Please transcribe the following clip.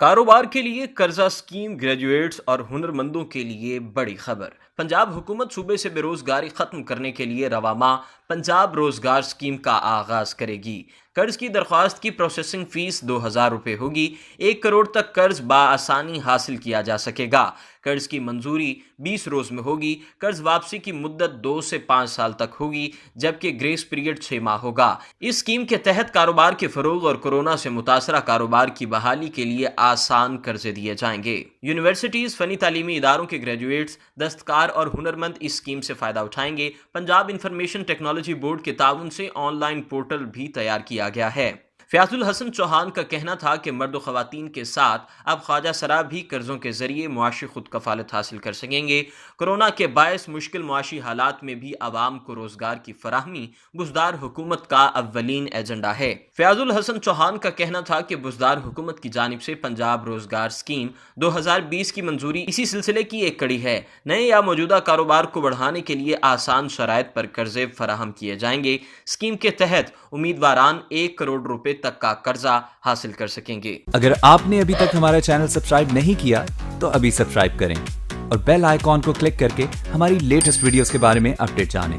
کاروبار کے لیے قرضہ اسکیم گریجویٹس اور ہنرمندوں کے لیے بڑی خبر۔ پنجاب حکومت صوبے سے بے روزگاری ختم کرنے کے لیے رواں ماہ پنجاب روزگار اسکیم کا آغاز کرے گی۔ قرض کی درخواست کی پروسیسنگ فیس 2000 روپے ہوگی۔ 1 کروڑ تک قرض بآسانی حاصل کیا جا سکے گا۔ قرض کی منظوری 20 روز میں ہوگی۔ قرض واپسی کی مدت 2 سے 5 سال تک ہوگی، جبکہ گریس پیریڈ 6 ماہ ہوگا۔ اس اسکیم کے تحت کاروبار کے فروغ اور کورونا سے متاثرہ کاروبار کی بحالی کے لیے آسان قرضے دیے جائیں گے۔ یونیورسٹیز، فنی تعلیمی اداروں کے گریجویٹس، دستکار اور ہنرمند اس اسکیم سے فائدہ اٹھائیں گے۔ پنجاب انفارمیشن ٹیکنالوجی بورڈ کے تعاون سے آن لائن پورٹل بھی تیار کیا گیا ہے۔ فیاض الحسن چوہان کا کہنا تھا کہ مرد و خواتین کے ساتھ اب خواجہ سرا بھی قرضوں کے ذریعے معاشی خود کفالت حاصل کر سکیں گے۔ کورونا کے باعث مشکل معاشی حالات میں بھی عوام کو روزگار کی فراہمی بزدار حکومت کا اولین ایجنڈا ہے۔ فیاض الحسن چوہان کا کہنا تھا کہ بزدار حکومت کی جانب سے پنجاب روزگار اسکیم 2020 کی منظوری اسی سلسلے کی ایک کڑی ہے۔ نئے یا موجودہ کاروبار کو بڑھانے کے لیے آسان شرائط پر قرضے فراہم کیے جائیں گے۔ اسکیم کے تحت امیدواران 1 کروڑ روپے تک کا قرضہ حاصل کر سکیں گے۔ اگر آپ نے ابھی تک ہمارا چینل سبسکرائب نہیں کیا تو ابھی سبسکرائب کریں اور بیل آئیکن کو کلک کر کے ہماری لیٹسٹ ویڈیوز کے بارے میں اپڈیٹ جانیں۔